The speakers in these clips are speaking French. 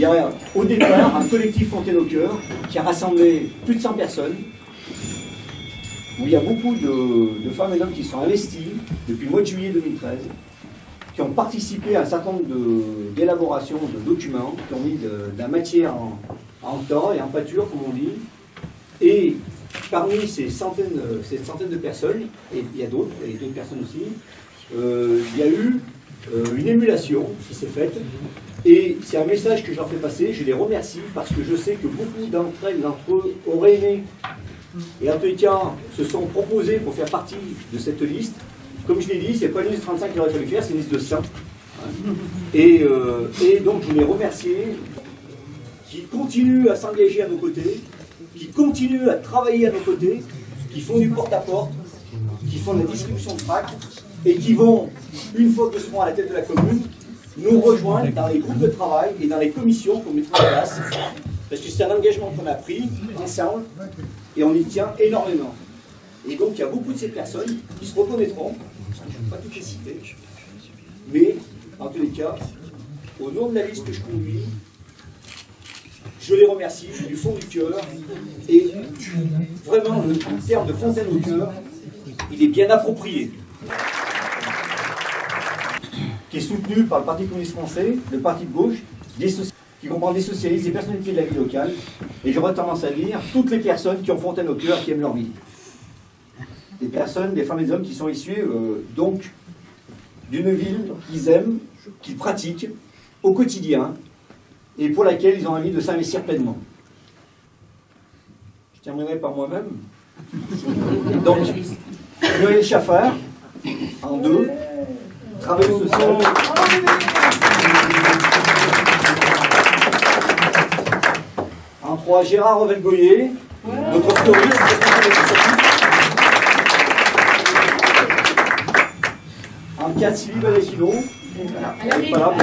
Il y a au départ un collectif Fontaine au Cœur qui a rassemblé plus de 100 personnes, où il y a beaucoup de femmes et d'hommes qui sont investis depuis le mois de juillet 2013, qui ont participé à un certain nombre d'élaborations de documents, qui ont mis de la matière en temps et en pâture, comme on dit. Et parmi ces centaines de personnes, et il y a d'autres personnes aussi, il y a eu une émulation qui s'est faite. Et c'est un message que j'en fais passer, je les remercie, parce que je sais que beaucoup d'entre elles, d'entre eux, auraient aimé, et en tous les cas, se sont proposés pour faire partie de cette liste. Comme je l'ai dit, c'est pas une liste de 35 qu'il aurait fallu faire, c'est une liste de 100. Et donc je voulais remercier, qui continuent à s'engager à nos côtés, qui continuent à travailler à nos côtés, qui font du porte-à-porte, qui font de la distribution de tracts, et qui vont, une fois qu'ils seront à la tête de la commune, nous rejoindre dans les groupes de travail et dans les commissions qu'on mettra en place. Parce que c'est un engagement qu'on a pris ensemble, et on y tient énormément. Et donc il y a beaucoup de ces personnes qui se reconnaîtront, je ne vais pas toutes les citer, mais en tous les cas, au nom de la liste que je conduis, je les remercie du fond du cœur, et vraiment le terme de Fontaine au Cœur, il est bien approprié. Qui est soutenu par le Parti communiste français, le parti de gauche, qui comprend des socialistes, des personnalités de la vie locale, et j'aurais tendance à dire toutes les personnes qui ont Fontaine au cœur, qui aiment leur vie. Des personnes, des femmes et des hommes qui sont issus donc d'une ville qu'ils aiment, qu'ils pratiquent au quotidien, et pour laquelle ils ont envie de s'investir pleinement. Je terminerai par moi-même. Donc, Noël Chaffard, en 2, travailleuse sociale. En 3, Gérard Revel-Goyer, notre historique, en 4, Sylvie Valesino. Voilà.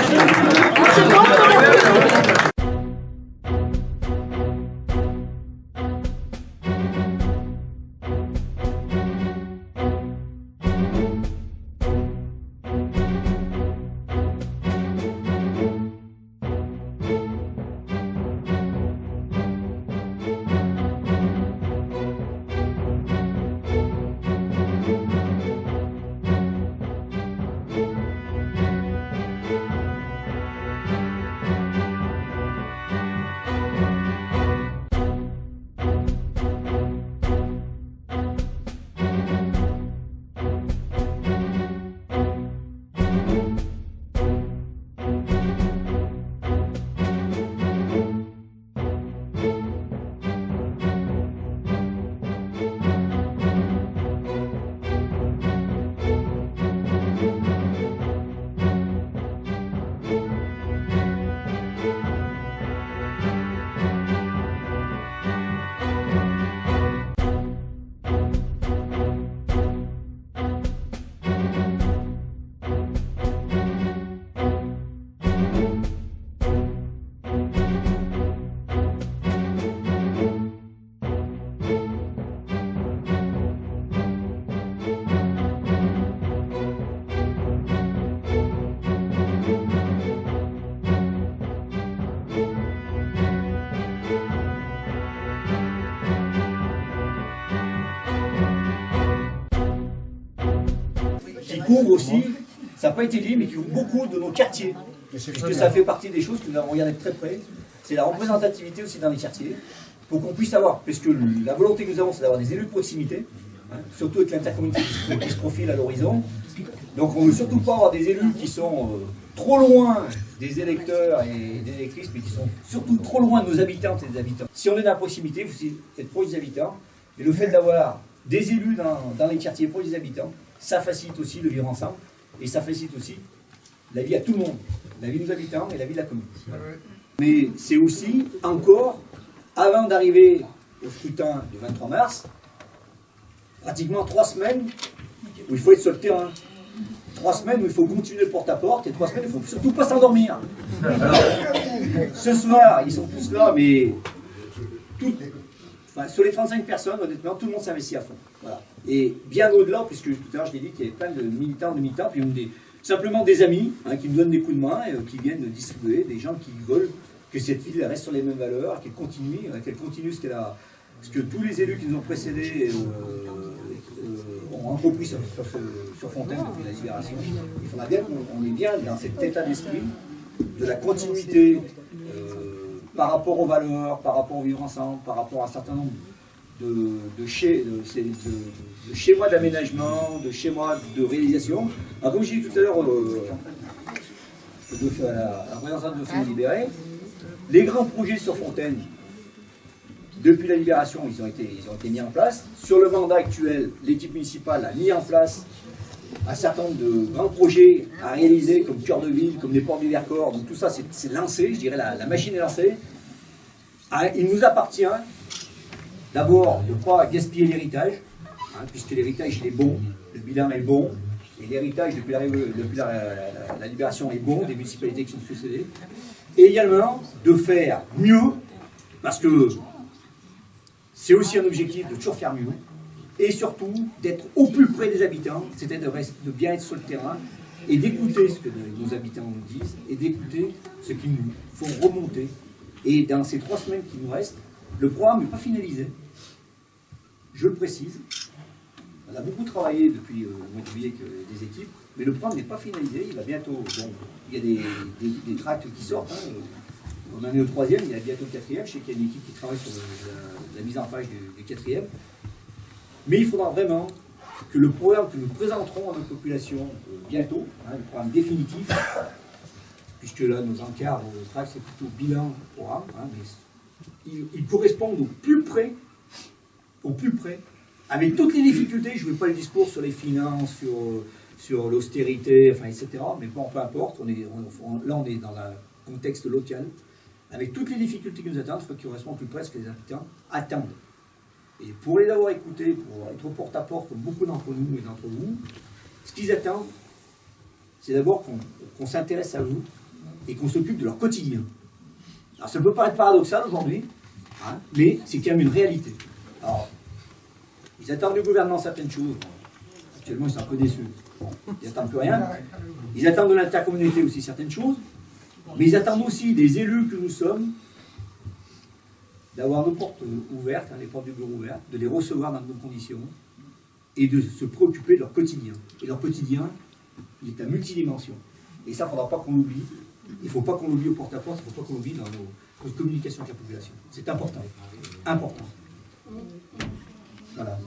Couvre aussi, ça n'a pas été dit, mais qui ouvre beaucoup de nos quartiers. Puisque ça fait partie des choses que nous avons regardé de très près. C'est la représentativité aussi dans les quartiers, pour qu'on puisse avoir, parce que la volonté que nous avons, c'est d'avoir des élus de proximité, surtout avec l'intercommunalité qui se profile à l'horizon. Donc on ne veut surtout pas avoir des élus qui sont trop loin des électeurs et des électrices, mais qui sont surtout trop loin de nos habitantes et des habitants. Si on est dans la proximité, il faut aussi être proche des habitants, et le fait d'avoir des élus dans les quartiers proches des habitants, ça facilite aussi le vivre ensemble, et ça facilite aussi la vie à tout le monde, la vie de nos habitants et la vie de la commune. Mais c'est aussi encore, avant d'arriver au scrutin du 23 mars, pratiquement 3 semaines où il faut être sur le terrain. 3 semaines où il faut continuer le porte-à-porte, et 3 semaines où il ne faut surtout pas s'endormir. Alors, ce soir, ils sont tous là, mais sur les 35 personnes, honnêtement, tout le monde s'investit à fond. Voilà. Et bien au-delà, puisque tout à l'heure je l'ai dit qu'il y avait plein de militants, puis simplement des amis qui nous donnent des coups de main, qui viennent distribuer, des gens qui veulent que cette ville reste sur les mêmes valeurs, qu'elle continue ce qu'elle a, ce que tous les élus qui nous ont précédés ont entrepris sur Fontaine depuis la libération. Il faudra bien qu'on est bien dans cet état d'esprit de la continuité par rapport aux valeurs, par rapport au vivre ensemble, par rapport à un certain nombre de schémas d'aménagement, de schémas de réalisation. Alors, comme je disais tout à l'heure, la représentation de Fontaine libérée, les grands projets sur Fontaine, depuis la libération, ils ont été mis en place. Sur le mandat actuel, l'équipe municipale a mis en place un certain nombre de grands projets à réaliser, comme Cœur de Ville, comme les ports du Vercors. Donc tout ça, c'est lancé, je dirais, la machine est lancée. Il nous appartient d'abord de ne pas gaspiller l'héritage, puisque l'héritage il est bon, le bilan est bon, et l'héritage depuis la libération est bon, des municipalités qui sont succédées. Et également de faire mieux, parce que c'est aussi un objectif de toujours faire mieux, et surtout d'être au plus près des habitants, c'est-à-dire de bien être sur le terrain, et d'écouter ce que nos habitants nous disent, et d'écouter ce qu'ils nous font remonter. Et dans ces 3 semaines qui nous restent, le programme n'est pas finalisé, je le précise. On a beaucoup travaillé depuis le mois de juillet avec des équipes, mais le programme n'est pas finalisé, il va bientôt... Bon, il y a des tracts qui sortent, on en est au 3e, il y a bientôt le 4e, je sais qu'il y a une équipe qui travaille sur la mise en page du 4e. Mais il faudra vraiment que le programme que nous présenterons à notre population bientôt, le programme définitif, puisque là nos encarts, nos tracts, c'est plutôt bilan programme, mais il correspond au plus près, avec toutes les difficultés. Je ne veux pas le discours sur les finances, sur l'austérité, enfin, etc. Mais bon, peu importe, là on est dans un contexte local, avec toutes les difficultés qui nous attendent, il faut qu'il correspond plus près à ce que les habitants attendent. Et pour les avoir écoutés, pour être au porte-à-porte, comme beaucoup d'entre nous et d'entre vous, ce qu'ils attendent, c'est d'abord qu'on s'intéresse à vous et qu'on s'occupe de leur quotidien. Alors ça peut paraître paradoxal aujourd'hui, mais c'est quand même une réalité. Alors, ils attendent du gouvernement certaines choses. Actuellement, ils sont un peu déçus. Bon, ils n'attendent plus rien. Ils attendent de l'intercommunauté aussi certaines choses. Mais ils attendent aussi des élus que nous sommes, d'avoir nos portes ouvertes, les portes du bureau ouvertes, de les recevoir dans de bonnes conditions, et de se préoccuper de leur quotidien. Et leur quotidien, il est à multidimension. Et ça, il ne faudra pas qu'on l'oublie. Il ne faut pas qu'on l'oublie au porte-à-porte, il ne faut pas qu'on l'oublie dans nos communications avec la population. C'est important. Important. Voilà.